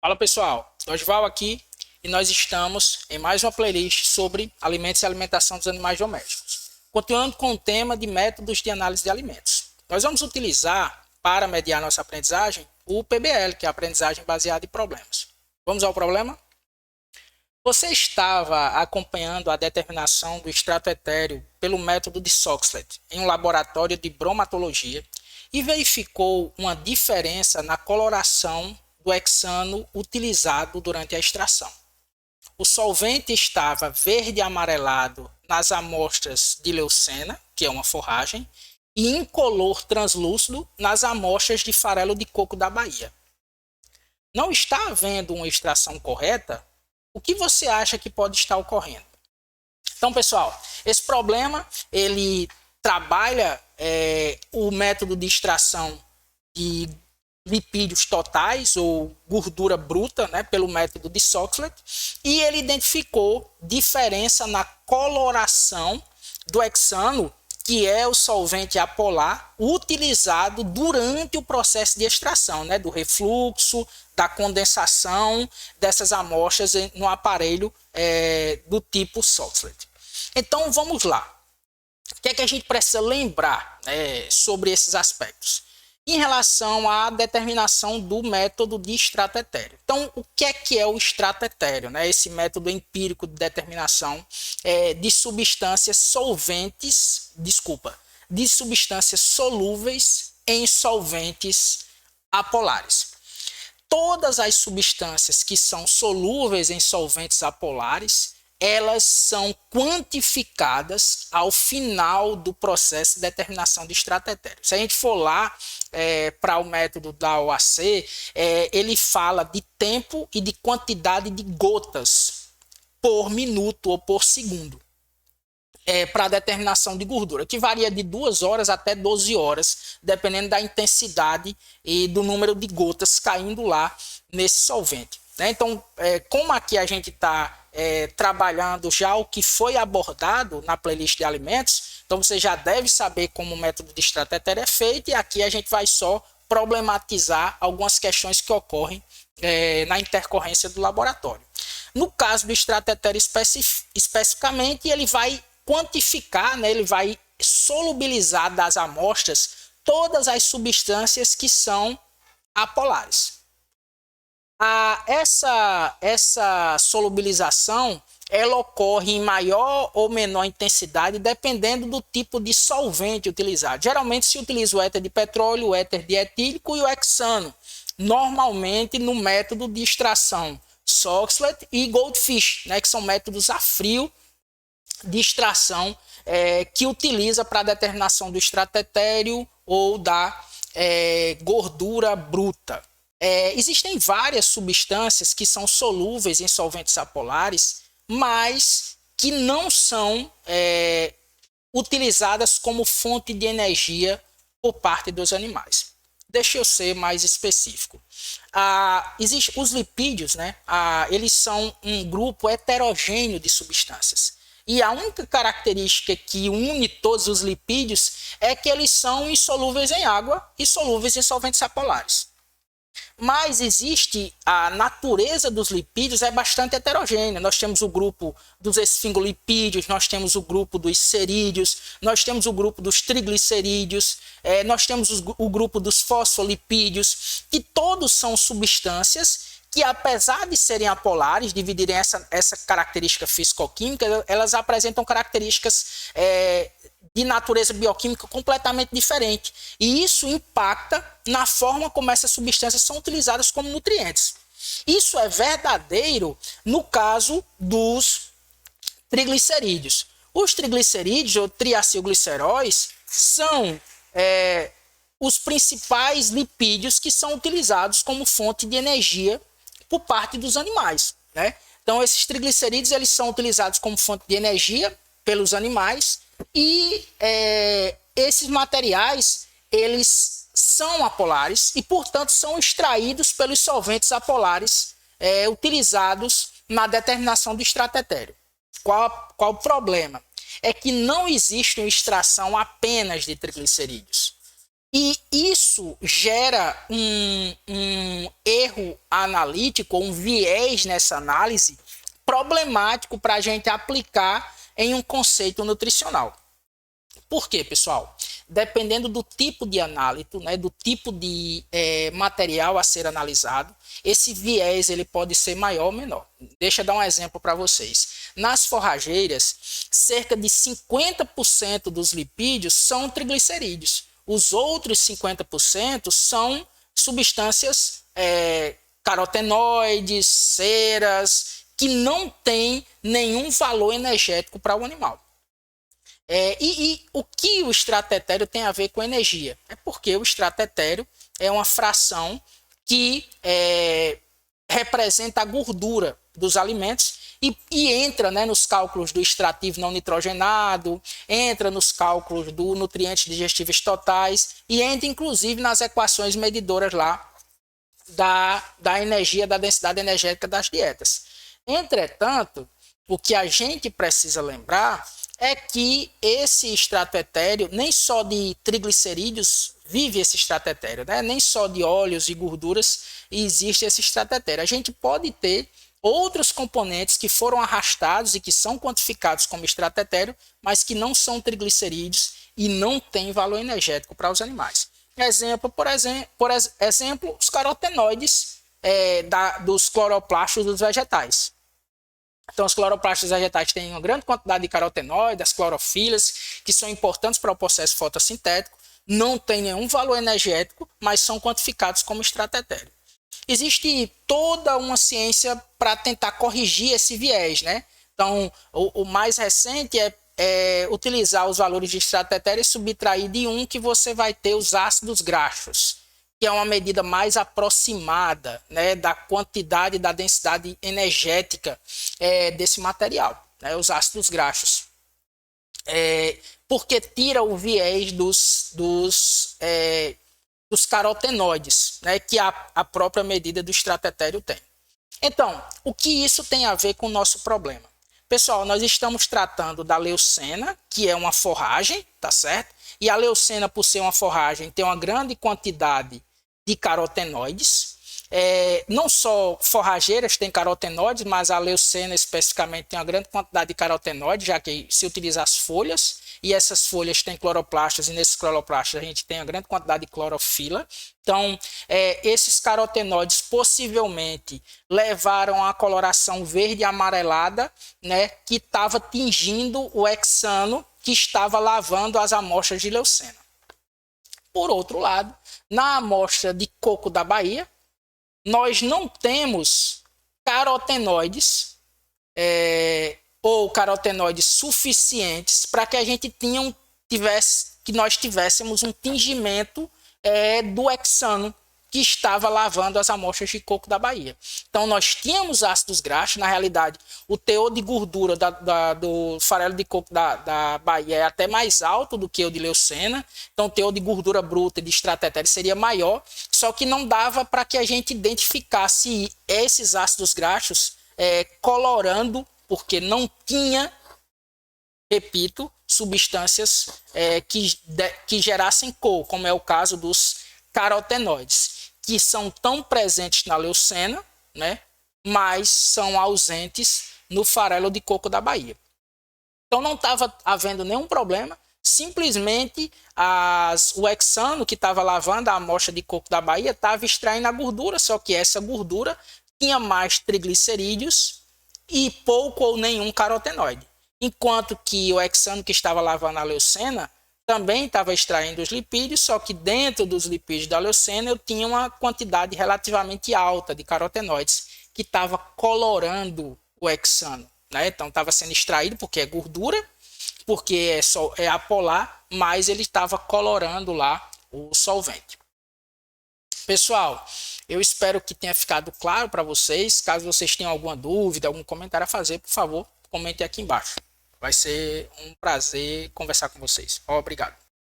Fala pessoal, Dorival aqui e nós estamos em mais uma playlist sobre alimentos e alimentação dos animais domésticos. Continuando com o tema de métodos de análise de alimentos. Nós vamos utilizar, para mediar nossa aprendizagem, o PBL, que é a aprendizagem baseada em problemas. Vamos ao problema? Você estava acompanhando a determinação do extrato etéreo pelo método de Soxhlet em um laboratório de bromatologia e verificou uma diferença na coloração do hexano utilizado durante a extração. O solvente estava verde amarelado nas amostras de leucena, que é uma forragem, e incolor translúcido nas amostras de farelo de coco da Bahia. Não está havendo uma extração correta? O que você acha que pode estar ocorrendo? Então, pessoal, esse problema ele trabalha o método de extração de lipídios totais ou gordura bruta, né, pelo método de Soxhlet, e ele identificou diferença na coloração do hexano, que é o solvente apolar utilizado durante o processo de extração, né, do refluxo, da condensação dessas amostras no aparelho do tipo Soxhlet. Então vamos lá. O que é que a gente precisa lembrar sobre esses aspectos? Em relação à determinação do método de extrato etéreo. Então, o que é o extrato etéreo? Né? Esse método empírico de determinação de substâncias solventes, de substâncias solúveis em solventes apolares. Todas as substâncias que são solúveis em solventes apolares, elas são quantificadas ao final do processo de determinação de extrato etéreo. Se a gente for lá para o método da OAC, ele fala de tempo e de quantidade de gotas por minuto ou por segundo para a determinação de gordura, que varia de 2 horas até 12 horas, dependendo da intensidade e do número de gotas caindo lá nesse solvente. Então, como aqui a gente está trabalhando já o que foi abordado na playlist de alimentos, então você já deve saber como o método de extrato etéreo é feito, e aqui a gente vai só problematizar algumas questões que ocorrem na intercorrência do laboratório. No caso do extrato etéreo especificamente, ele vai quantificar, né, ele vai solubilizar das amostras todas as substâncias que são apolares. Essa solubilização ela ocorre em maior ou menor intensidade dependendo do tipo de solvente utilizado. Geralmente se utiliza o éter de petróleo, o éter dietílico e o hexano, normalmente no método de extração Soxhlet e Goldfish, né, que são métodos a frio de extração que utiliza para a determinação do extrato etéreo ou da gordura bruta. Existem várias substâncias que são solúveis em solventes apolares, mas que não são utilizadas como fonte de energia por parte dos animais. Deixa eu ser mais específico. Os lipídios, né, eles são um grupo heterogêneo de substâncias. E a única característica que une todos os lipídios é que eles são insolúveis em água e solúveis em solventes apolares. Mas existe a natureza dos lipídios é bastante heterogênea. Nós temos o grupo dos esfingolipídios, nós temos o grupo dos cerídeos, nós temos o grupo dos triglicerídeos, nós temos o grupo dos fosfolipídios, que todos são substâncias que, apesar de serem apolares, dividirem essa característica físico-química, elas apresentam características de natureza bioquímica completamente diferente. E isso impacta na forma como essas substâncias são utilizadas como nutrientes. Isso é verdadeiro no caso dos triglicerídeos. Os triglicerídeos, ou triacilgliceróis, são os principais lipídios que são utilizados como fonte de energia por parte dos animais, né? Então, esses triglicerídeos eles são utilizados como fonte de energia pelos animais e esses materiais eles são apolares e, portanto, são extraídos pelos solventes apolares utilizados na determinação do extrato etéreo. Qual o problema? É que não existe uma extração apenas de triglicerídeos. E isso gera um erro analítico, um viés nessa análise problemático para a gente aplicar em um conceito nutricional. Por quê, pessoal? Dependendo do tipo de análise, né, do tipo de material a ser analisado, esse viés ele pode ser maior ou menor. Deixa eu dar um exemplo para vocês. Nas forrageiras, cerca de 50% dos lipídios são triglicerídeos. Os outros 50% são substâncias carotenoides, ceras, que não têm nenhum valor energético para o animal. E o que o extrato etéreo tem a ver com energia? É porque o extrato etéreo é uma fração que representa a gordura dos alimentos e entra, né, nos cálculos do extrativo não nitrogenado, entra nos cálculos do nutrientes digestíveis totais e entra inclusive nas equações medidoras lá da energia, da densidade energética das dietas. Entretanto, o que a gente precisa lembrar é que esse extrato etéreo, nem só de triglicerídeos vive esse extrato etéreo, né? Nem só de óleos e gorduras existe esse extrato etéreo. A gente pode ter outros componentes que foram arrastados e que são quantificados como extrato etéreo, mas que não são triglicerídeos e não têm valor energético para os animais. Por exemplo, os carotenoides dos cloroplastos dos vegetais. Então, os cloroplastos vegetais têm uma grande quantidade de carotenoides, as clorofilas, que são importantes para o processo fotossintético, não têm nenhum valor energético, mas são quantificados como extrato etéreo. Existe toda uma ciência para tentar corrigir esse viés, né? Então, o mais recente é utilizar os valores de extrato etéreo e subtrair de um que você vai ter os ácidos graxos, que é uma medida mais aproximada, né, da quantidade, da densidade energética desse material, né, os ácidos graxos. Porque tira o viés dos carotenoides, né, que a própria medida do extrato etéreo tem. Então, o que isso tem a ver com o nosso problema? Pessoal, nós estamos tratando da leucena, que é uma forragem, tá certo? E a leucena, por ser uma forragem, tem uma grande quantidade de carotenoides. Não só forrageiras têm carotenoides, mas a leucena especificamente tem uma grande quantidade de carotenoides, já que se utiliza as folhas, e essas folhas têm cloroplastos, e nesses cloroplastos a gente tem uma grande quantidade de clorofila. Então, esses carotenoides possivelmente levaram a coloração verde e amarelada, né, que estava tingindo o hexano que estava lavando as amostras de leucena. Por outro lado, na amostra de coco da Bahia, nós não temos carotenoides ou carotenoides suficientes para que a gente nós tivéssemos um tingimento do hexano que estava lavando as amostras de coco da Bahia. Então, nós tínhamos ácidos graxos. Na realidade, o teor de gordura do farelo de coco da Bahia é até mais alto do que o de leucena. Então, o teor de gordura bruta e de extrato etéreo seria maior, só que não dava para que a gente identificasse esses ácidos graxos colorando, porque não tinha, repito, substâncias que gerassem cor, como é o caso dos carotenoides, que são tão presentes na leucena, né, mas são ausentes no farelo de coco da Bahia. Então não estava havendo nenhum problema, simplesmente o hexano que estava lavando a amostra de coco da Bahia estava extraindo a gordura, só que essa gordura tinha mais triglicerídeos e pouco ou nenhum carotenoide. Enquanto que o hexano que estava lavando a leucena também estava extraindo os lipídios, só que dentro dos lipídios da leucena eu tinha uma quantidade relativamente alta de carotenoides que estava colorando o hexano, né? Então estava sendo extraído porque é gordura, porque é apolar, mas ele estava colorando lá o solvente. Pessoal, eu espero que tenha ficado claro para vocês. Caso vocês tenham alguma dúvida, algum comentário a fazer, por favor, comente aqui embaixo. Vai ser um prazer conversar com vocês. Obrigado.